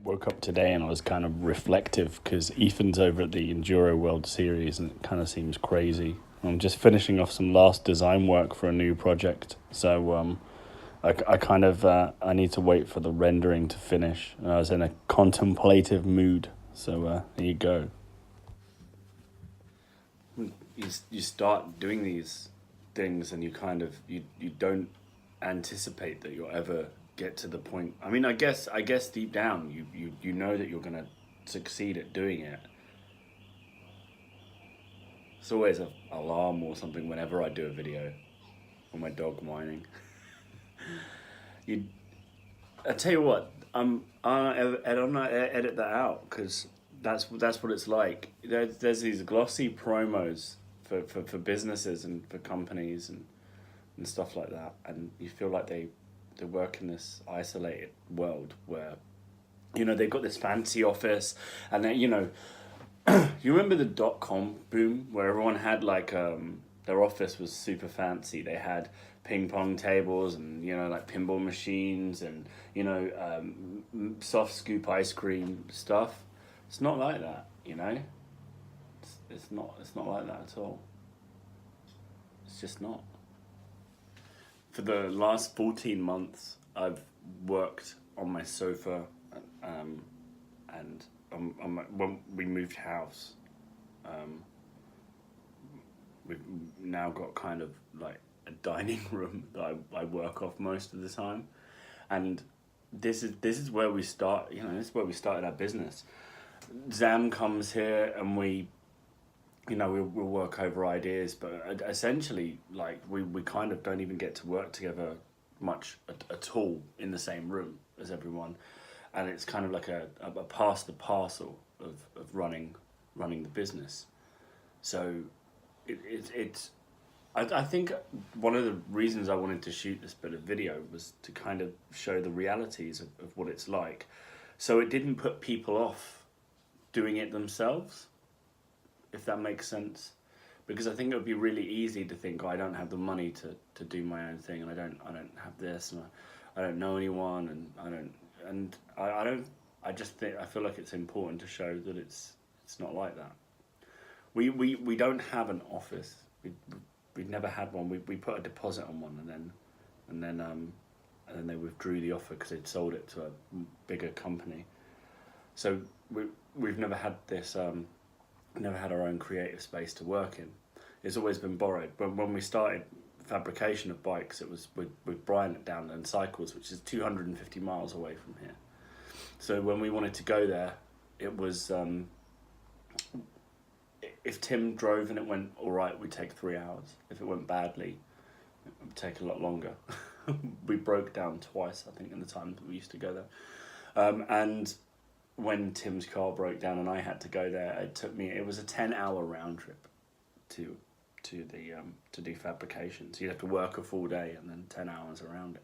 woke up today and I was kind of reflective because Ethan's over at the Enduro World Series and it kind of seems crazy. I'm just finishing off some last design work for a new project, so I need to wait for the rendering to finish. I was in a contemplative mood, so here you go. You start doing these things and you don't anticipate that you'll ever get to the point. I mean, I guess deep down you know that you're gonna succeed at doing it. It's always an alarm or something whenever I do a video, or my dog whining. you, I tell you what, I'm not edit that out because that's what it's like. There's these glossy promos for businesses and for companies and stuff like that, and you feel like they work in this isolated world where, you know, they've got this fancy office, and then, you know, you remember the dot-com boom where everyone had like their office was super fancy. They had ping pong tables and, you know, like pinball machines and, you know, soft scoop ice cream stuff. It's not like that, you know. It's not like that at all. It's just not. For the last 14 months, I've worked on my sofa, and when we moved house, we've now got kind of like a dining room that I work off most of the time, and this is where we start. You know, this is where we started our business. Zam comes here, and we, you know, we'll work over ideas, but essentially, like, we kind of don't even get to work together much at all in the same room as everyone, and it's kind of like a pass the parcel of running the business. So it's I think one of the reasons I wanted to shoot this bit of video was to kind of show the realities of what it's like, so it didn't put people off doing it themselves, if that makes sense. Because I think it would be really easy to think, oh, I don't have the money to do my own thing, and I don't have this, and I don't know anyone, and I just think, I feel like it's important to show that it's not like that. We don't have an office. We've never had one. We put a deposit on one, and then they withdrew the offer because they'd sold it to a bigger company. So we've never had this. Never had our own creative space to work in. It's always been borrowed. When we started fabrication of bikes, it was with Brian at Downland Cycles, which is 250 miles away from here. So when we wanted to go there, it was, if Tim drove and it went all right, we'd take 3 hours. If it went badly, it would take a lot longer. We broke down twice, I think, in the time that we used to go there. And when Tim's car broke down and I had to go there, it was a 10-hour round trip to do fabrication. So you'd have to work a full day and then 10 hours around it.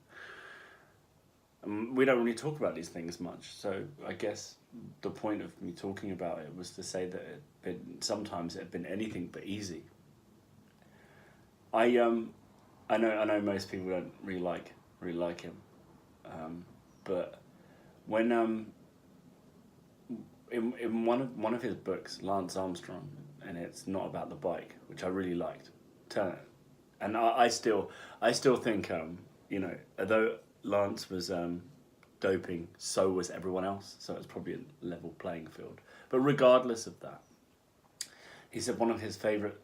We don't really talk about these things much, so I guess the point of me talking about it was to say that sometimes it had been anything but easy. I know most people don't really like him, but when in one of his books, Lance Armstrong, and it's not about the bike, which I really liked. And I still think, you know, although Lance was doping, so was everyone else, so it's probably a level playing field. But regardless of that, he said one of his favourite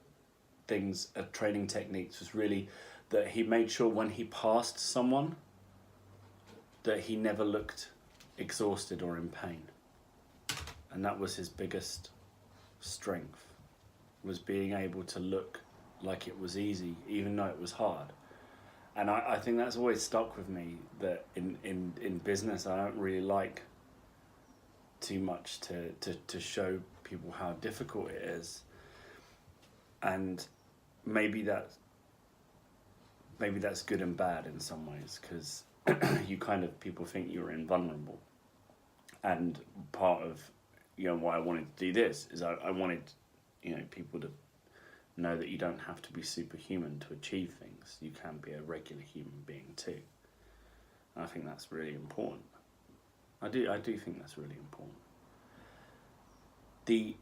things at training techniques was really that he made sure when he passed someone that he never looked exhausted or in pain. And that was his biggest strength, was being able to look like it was easy, even though it was hard. And I think that's always stuck with me, that in business, I don't really like too much to show people how difficult it is. And maybe that's good and bad in some ways, because people think you're invulnerable. And part of, you know, why I wanted to do this is I wanted, you know, people to know that you don't have to be superhuman to achieve things. You can be a regular human being too. And I think that's really important. I do think that's really important. The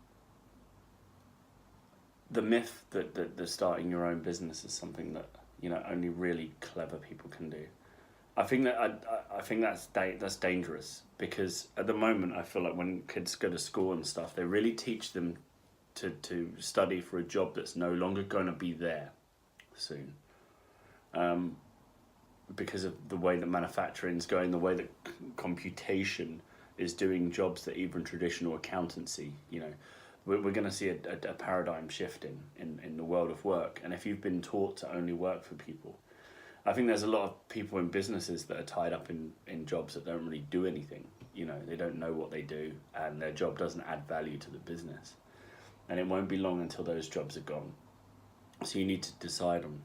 the myth that starting your own business is something that, only really clever people can do. I think that I think that's dangerous, because at the moment I feel like when kids go to school and stuff, they really teach them to study for a job that's no longer going to be there soon, because of the way that manufacturing is going, the way that computation is doing jobs that even traditional accountancy, we're going to see a paradigm shift in the world of work. And if you've been taught to only work for people, I think there's a lot of people in businesses that are tied up in jobs that don't really do anything. They don't know what they do, and their job doesn't add value to the business. And it won't be long until those jobs are gone. So you need to decide on,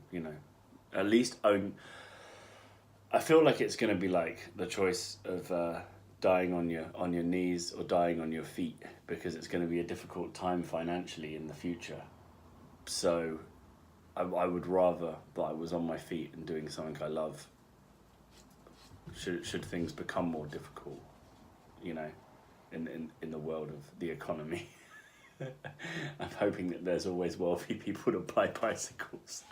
at least own. I feel like it's going to be like the choice of dying on your knees or dying on your feet, because it's going to be a difficult time financially in the future. So I would rather that I was on my feet and doing something I love, should things become more difficult, in the world of the economy. I'm hoping that there's always wealthy people to buy bicycles.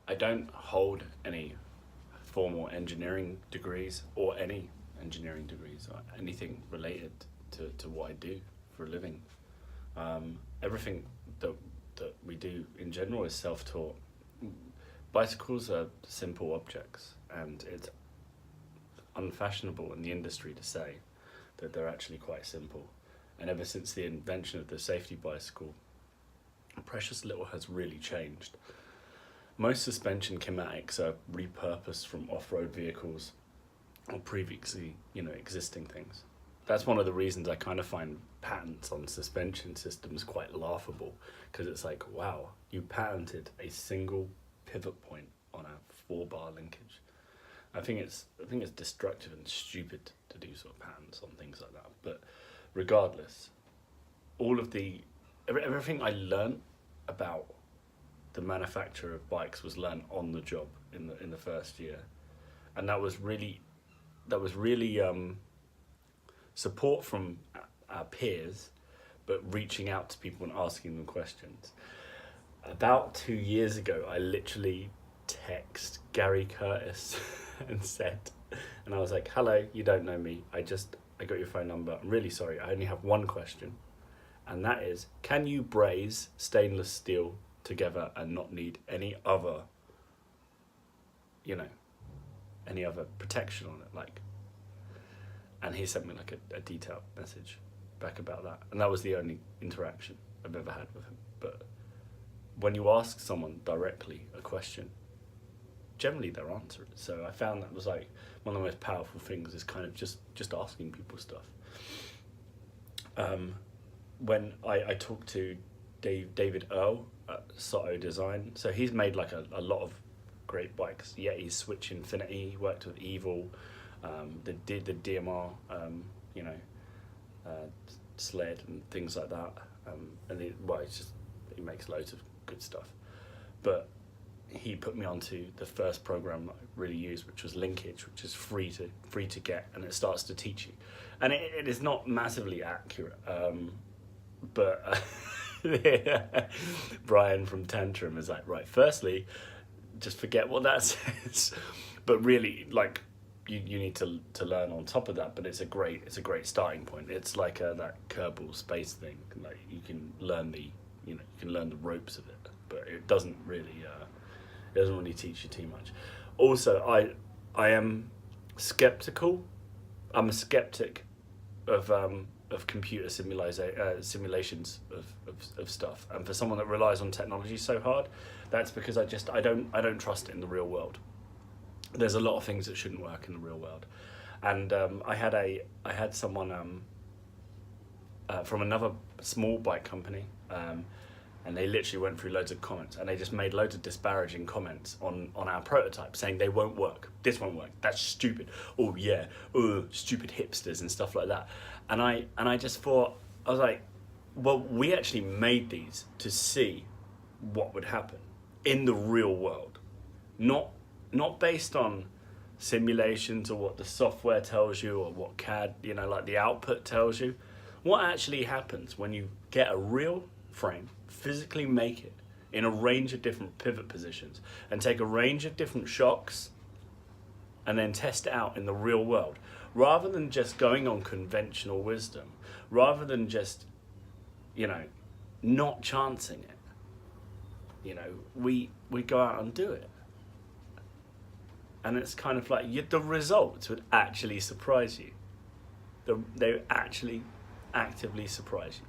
I don't hold any formal engineering degrees or any engineering degrees or anything related to what I do for a living. Everything that we do in general is self-taught. Bicycles are simple objects, and it's unfashionable in the industry to say that they're actually quite simple. And ever since the invention of the safety bicycle, precious little has really changed. Most suspension kinematics are repurposed from off-road vehicles or previously, existing things. That's one of the reasons I kind of find patents on suspension systems quite laughable, because it's like, wow, you patented a single pivot point on a 4-bar linkage. I think it's destructive and stupid to do sort of patents on things like that. But regardless, all of everything I learned about the manufacture of bikes was learned on the job in the first year, and that was really support from our peers, but reaching out to people and asking them questions. About 2 years ago, I literally text Gary Curtis and I was like, hello, you don't know me, I got your phone number, I'm really sorry, I only have one question, and that is, can you braze stainless steel together and not need any other protection on it, and he sent me a detailed message back about that, and that was the only interaction I've ever had with him. But when you ask someone directly a question, generally they'll answer it. So I found that was one of the most powerful things, is kind of just asking people stuff. When I talked to David Earl at Soto Design, so he's made a lot of great bikes. Yeah, he's Switch Infinity, he worked with Evil, the DMR, sled and things like that. And he makes loads of good stuff. But he put me onto the first program that I really used, which was Linkage, which is free to get, and it starts to teach you. And it is not massively accurate, but Brian from Tantrum is like, right, firstly, just forget what that says, but really, you need to learn on top of that. But it's a great starting point. It's like that Kerbal Space thing. You can learn you can learn the ropes of it, but it doesn't really teach you too much. Also, I am skeptical. I'm a skeptic of computer simulations of stuff, and for someone that relies on technology so hard, that's because I don't trust it in the real world. There's a lot of things that shouldn't work in the real world, and I had someone from another small bike company, and they literally went through loads of comments, and they just made loads of disparaging comments on our prototype, saying they won't work, this won't work, that's stupid, oh yeah, stupid hipsters and stuff like that. And I just thought, I was like, well, we actually made these to see what would happen in the real world, not based on simulations or what the software tells you or what CAD, like the output tells you. What actually happens when you get a real frame, physically make it in a range of different pivot positions and take a range of different shocks and then test it out in the real world, rather than just going on conventional wisdom, rather than just, not chancing it. We go out and do it. And it's kind of like the results would actually surprise you. They actually actively surprise you.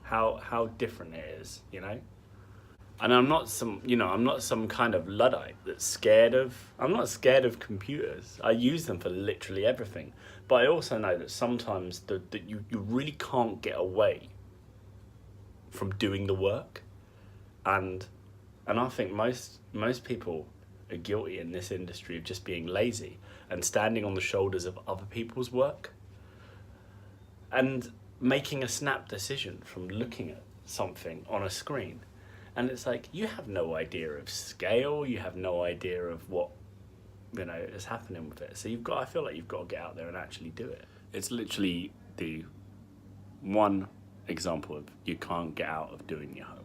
How different it is, And I'm not some kind of Luddite I'm not scared of computers. I use them for literally everything. But I also know that sometimes that you really can't get away from doing the work. And I think most people are guilty in this industry of just being lazy and standing on the shoulders of other people's work and making a snap decision from looking at something on a screen. And it's like, you have no idea of scale, you have no idea of what is happening with it. So I feel like you've got to get out there and actually do it. It's literally the one example of you can't get out of doing your homework.